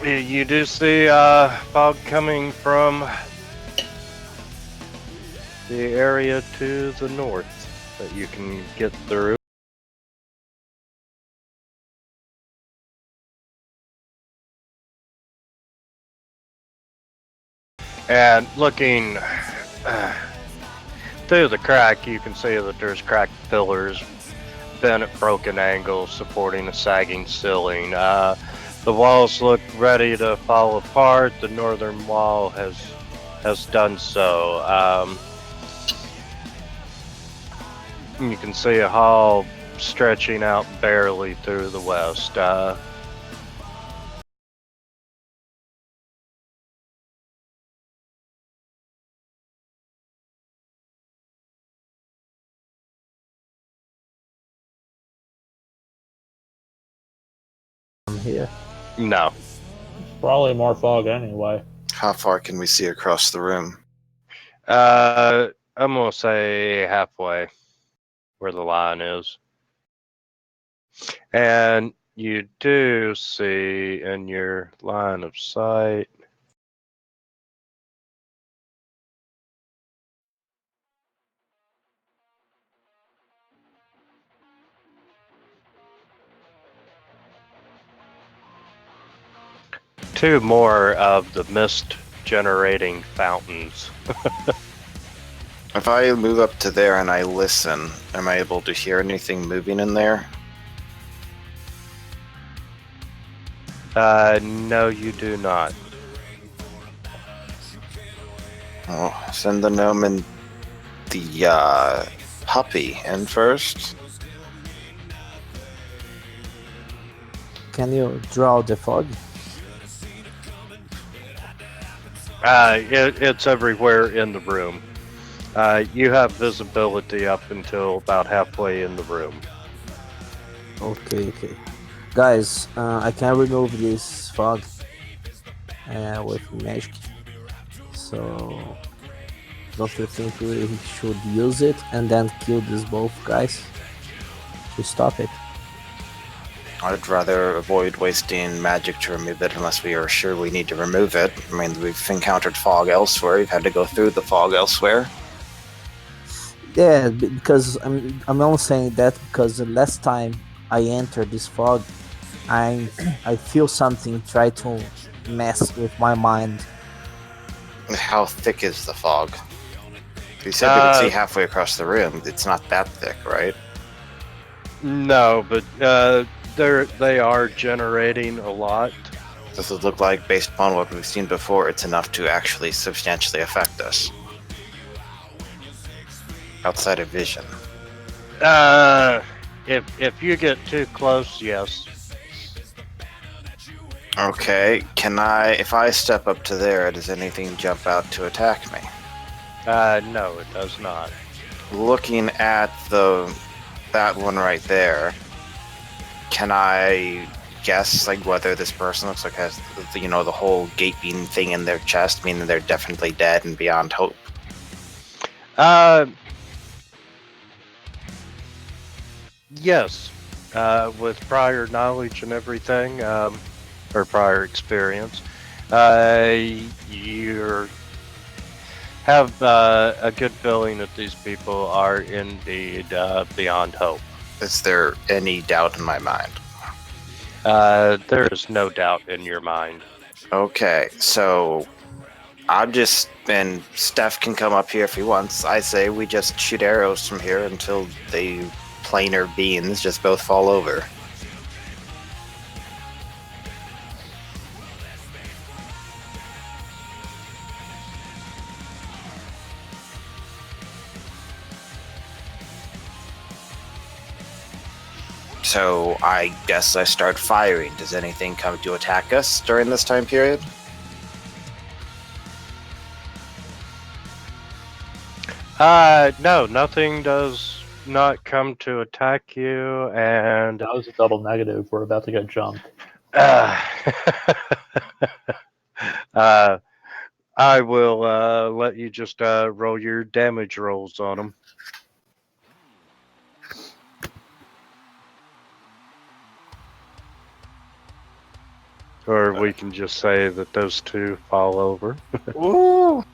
You do see fog coming from the area to the north that you can get through. And looking through the crack, you can see that there's cracked pillars, bent at broken angles, supporting a sagging ceiling. The walls look ready to fall apart. The northern wall has done so. You can see a hall stretching out barely through the west. I'm here. No. Probably more fog anyway. How far can we see across the room? I'm gonna say halfway. where the line is. And you do see in your line of sight two more of the mist generating fountains. If I move up to there and I listen, am I able to hear anything moving in there? No, you do not. Oh, send the gnome and the puppy in first. Can you draw the fog? It's everywhere in the room. You have visibility up until about halfway in the room. Okay. Guys, I can remove this fog with magic. So, don't you think we should use it and then kill these both guys to stop it? I'd rather avoid wasting magic to remove it unless we are sure we need to remove it. I mean, we've encountered fog elsewhere. We've had to go through the fog elsewhere. Yeah, because I'm only saying that because the last time I entered this fog, I feel something try to mess with my mind. How thick is the fog? You said we could see halfway across the room. It's not that thick, right? No, but they are generating a lot. Does it look like, based upon what we've seen before, it's enough to actually substantially affect us? Outside of vision. If you get too close, yes. Okay, if I step up to there, does anything jump out to attack me? No, it does not. Looking at that one right there, can I guess like whether this person looks like has the whole gaping thing in their chest, meaning they're definitely dead and beyond hope? Yes. With prior knowledge and everything, or prior experience, you have a good feeling that these people are indeed beyond hope. Is there any doubt in my mind? There is no doubt in your mind. Okay, so and Steph can come up here if he wants. I say we just shoot arrows from here until the planar beings just both fall over. So I guess I start firing. Does anything come to attack us during this time period? No, nothing does not come to attack you, and That was a double negative. We're about to get jumped. I will let you just roll your damage rolls on them. Or we can just say that those two fall over. Ooh!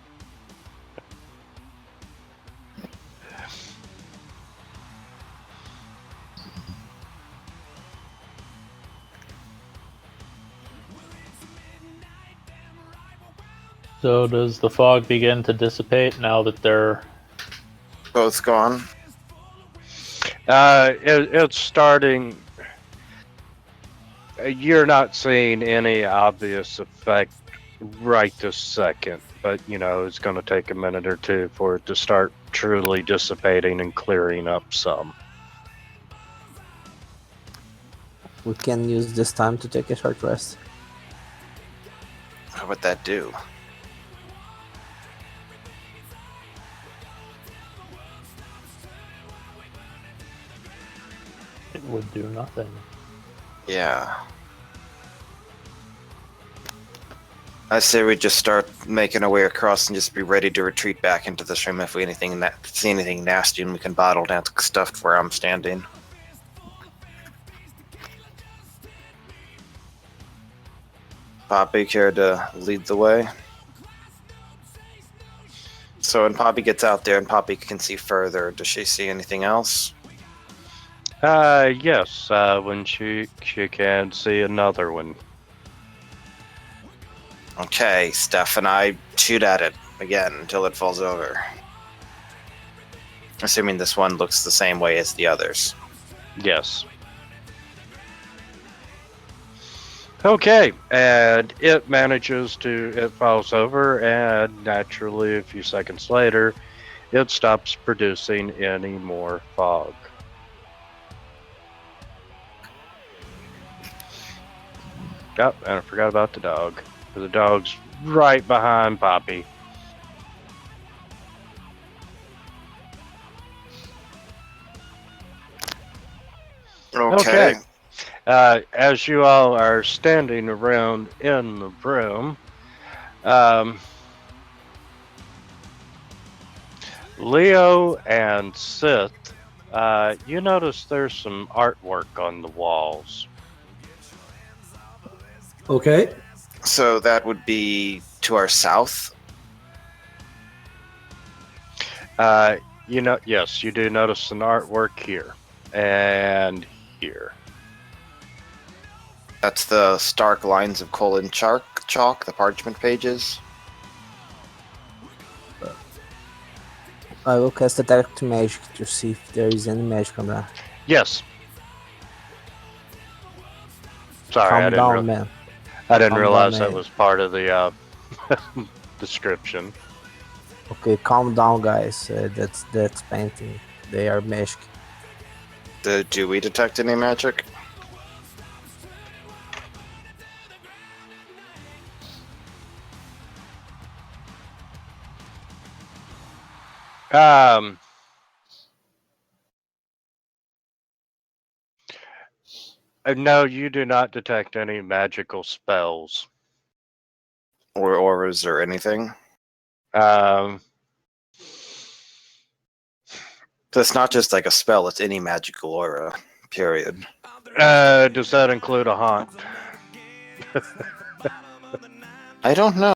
So does the fog begin to dissipate now that they're... Both gone? It's starting... You're not seeing any obvious effect right this second, but it's going to take a minute or two for it to start truly dissipating and clearing up some. We can use this time to take a short rest. What would that do? It would do nothing. Yeah. I say we just start making our way across and just be ready to retreat back into this room if we see anything nasty, and we can bottle down stuff where I'm standing. Poppy, care to lead the way? So when Poppy gets out there and Poppy can see further, does she see anything else? Yes, when she can see another one. Okay, Steph and I shoot at it again until it falls over. Assuming this one looks the same way as the others. Yes. Okay, and it falls over, and naturally, a few seconds later, it stops producing any more fog. Oh, and I forgot about the dog. The dog's right behind Poppy. Okay. As you all are standing around in the room, Leo and Sith, you notice there's some artwork on the walls. Okay. So that would be to our south? Yes, you do notice an artwork here and here. That's the stark lines of colon chalk, the parchment pages. I will cast Detect Magic to see if there is any magic on that. Yes. Sorry, Calm down, man. I didn't Calm realize down, that man. was part of the description. Okay, calm down, guys. That's painting. They are magic. Do we detect any magic? No, you do not detect any magical spells. Or auras or anything? Um, So it's not just like a spell, it's any magical aura, period. does that include a haunt? I don't know.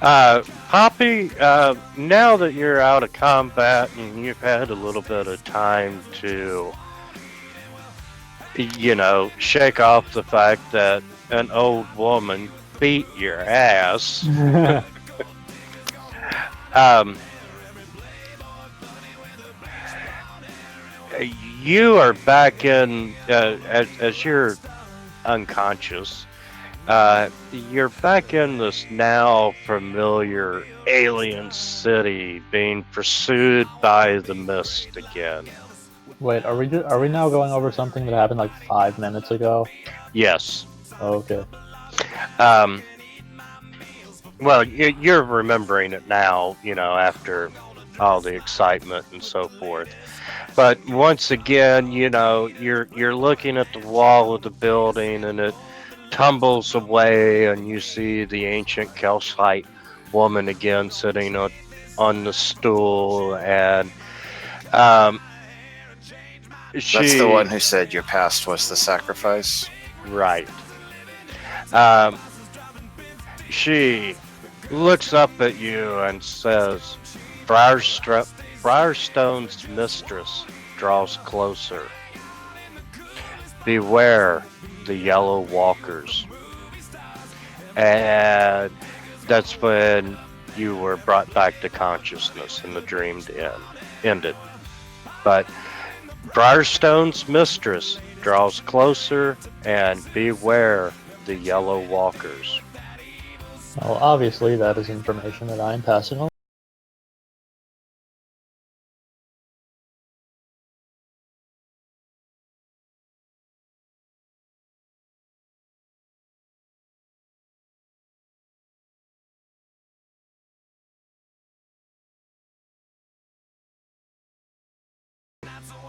Poppy, now that you're out of combat and you've had a little bit of time to, shake off the fact that an old woman beat your ass, you are back in, as you're unconscious. You're back in this now familiar alien city, being pursued by the mist again. Wait, are we now going over something that happened like 5 minutes ago? Yes. Okay. Well, you're remembering it now, after all the excitement and so forth. But once again, you're looking at the wall of the building, and it tumbles away, and you see the ancient calcite woman again sitting on the stool, and That's the one who said your past was the sacrifice. Right. She looks up at you and says, Briarstone's mistress draws closer. Beware the yellow walkers. And that's when you were brought back to consciousness and the dream ended. But Briarstone's mistress draws closer, and beware the yellow walkers. Well, obviously that is information that I am passing on.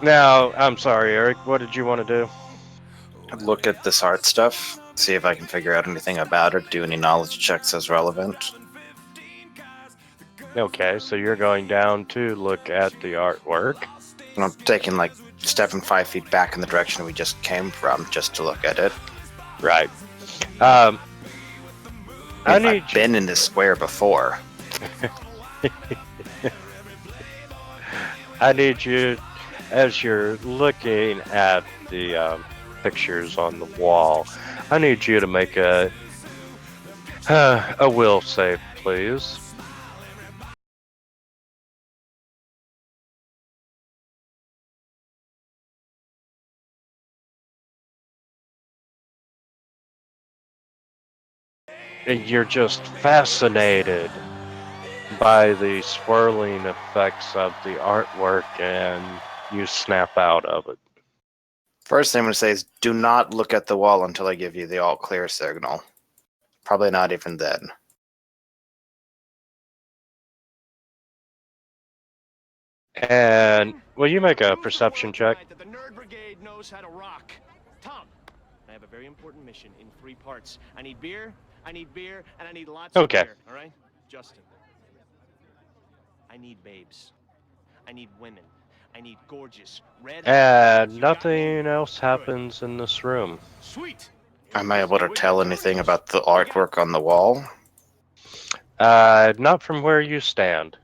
Now, I'm sorry, Eric, what did you want to do? Look at this art stuff, see if I can figure out anything about it, do any knowledge checks as relevant. Okay, so you're going down to look at the artwork. And I'm taking like stepping 5 feet back in the direction we just came from just to look at it. Right. I've need been in this square before. I need you, as you're looking at the pictures on the wall, I need you to make a will save, please. And you're just fascinated by the swirling effects of the artwork, and you snap out of it. First thing I'm going to say is do not look at the wall until I give you the all clear signal. Probably not even then. And will you make a perception check? The Nerd Brigade knows how to rock. Tom, I have a very important mission in 3 parts. I need beer, and I need lots Okay. of beer. All right, Justin. I need babes. I need women. I need gorgeous red. And nothing else happens in this room. Sweet. Am I able to tell anything about the artwork on the wall? Not from where you stand.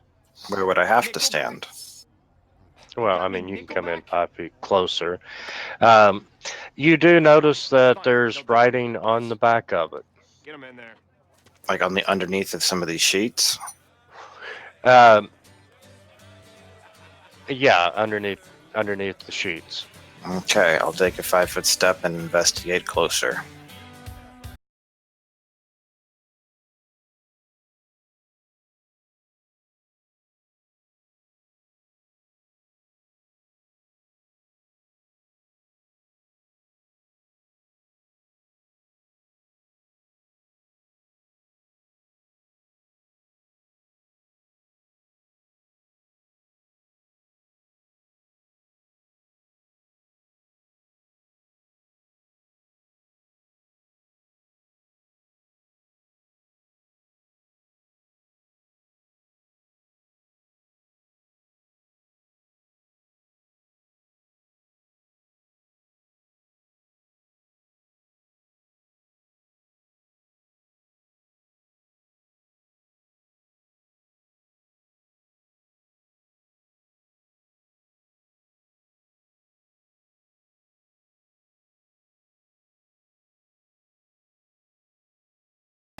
Where would I have to stand? Well, I mean, you can come in 5 feet closer. You do notice that there's writing on the back of it. Get him in there. Like on the underneath of some of these sheets? Yeah, underneath the sheets. Okay, I'll take a 5-foot step and investigate closer.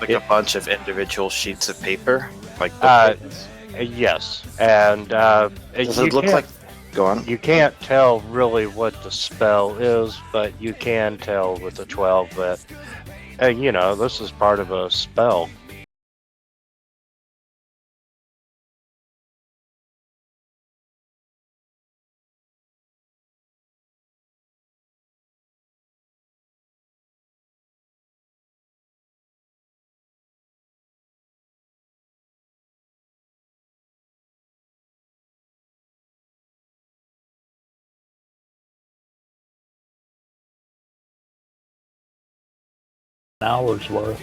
Like a bunch of individual sheets of paper? Like Yes, and does it look like... Go on. You can't tell really what the spell is, but you can tell with the 12 that, this is part of a spell. An hour's worth.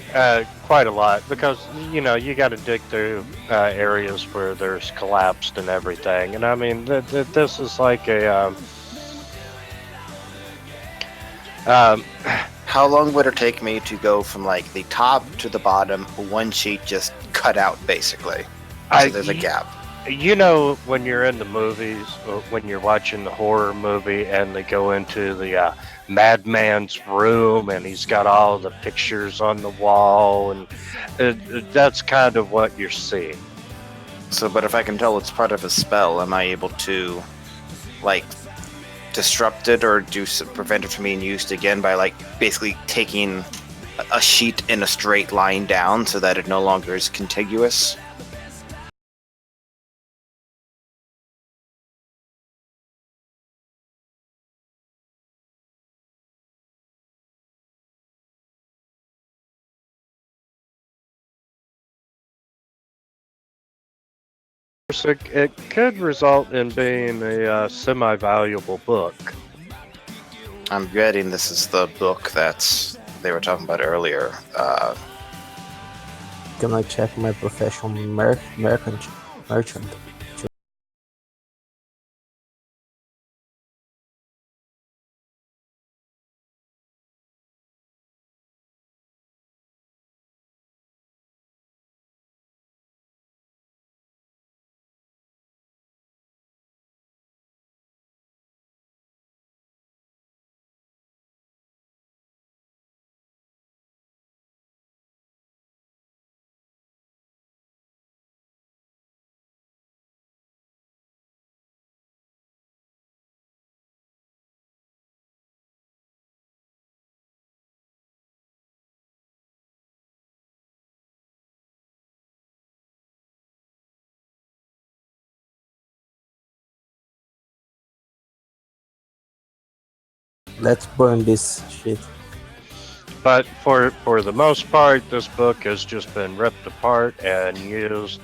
Quite a lot, because, you got to dig through areas where there's collapsed and everything. And I mean, this is like a... How How long would it take me to go from like the top to the bottom, one sheet just cut out basically? So there's a gap. You know, when you're in the movies, or when you're watching the horror movie and they go into the madman's room and he's got all the pictures on the wall, and that's kind of what you're seeing. So, but if I can tell it's part of a spell, am I able to, like, disrupt it or prevent it from being used again by, like, basically taking a sheet in a straight line down so that it no longer is contiguous? It could result in being a semi-valuable book. I'm betting this is the book that they were talking about earlier. Can I check my professional merchant? Let's burn this shit. But for the most part, this book has just been ripped apart and used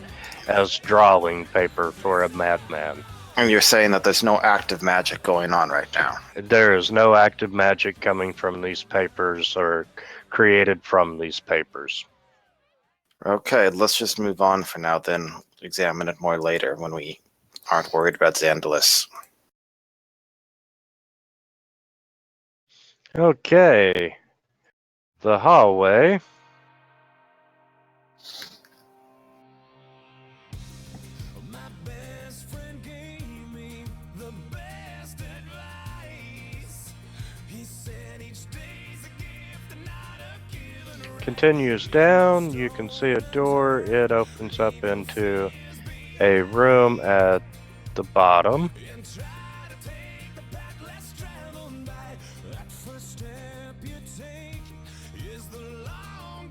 as drawing paper for a madman. And you're saying that there's no active magic going on right now? There is no active magic coming from these papers or created from these papers. Okay, let's just move on for now, then examine it more later when we aren't worried about Xandalus. Okay. The hallway. Continues down. You can see a door. It opens up into a room at the bottom.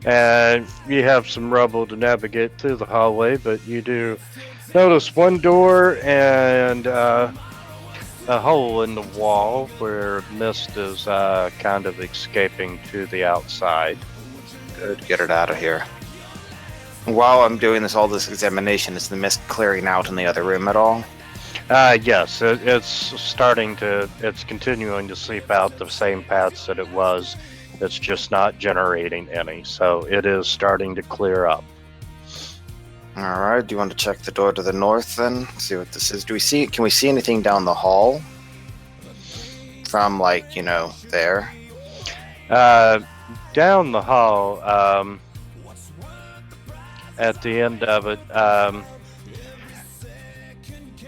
And you have some rubble to navigate through the hallway, but you do notice one door and a hole in the wall where mist is kind of escaping to the outside. Good, get it out of here. While I'm doing all this examination, is the mist clearing out in the other room at all? Yes, it's continuing to seep out the same paths that it was. It's just not generating any, so it is starting to clear up. All right. Do you want to check the door to the north then? See what this is. Can we see anything down the hall? From like, there? Down the hall, at the end of it,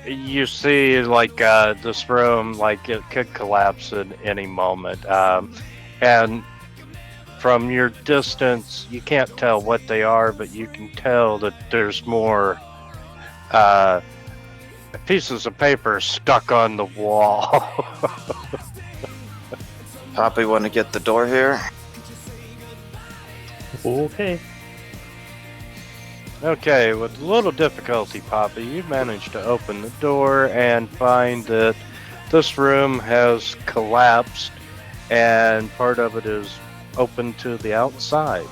you see like this room, like it could collapse at any moment, and from your distance, you can't tell what they are, but you can tell that there's more pieces of paper stuck on the wall. Poppy, want to get the door here? Okay. Okay, with a little difficulty, Poppy, you managed to open the door and find that this room has collapsed and part of it is open to the outside.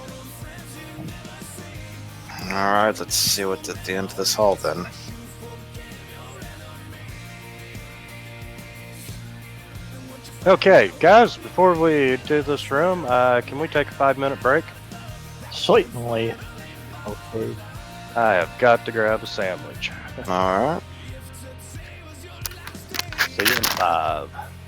Alright, let's see what's at the end of this hall then. Okay, guys, before we do this room, can we take a 5-minute break? Certainly. Okay. I have got to grab a sandwich. Alright. See you in 5.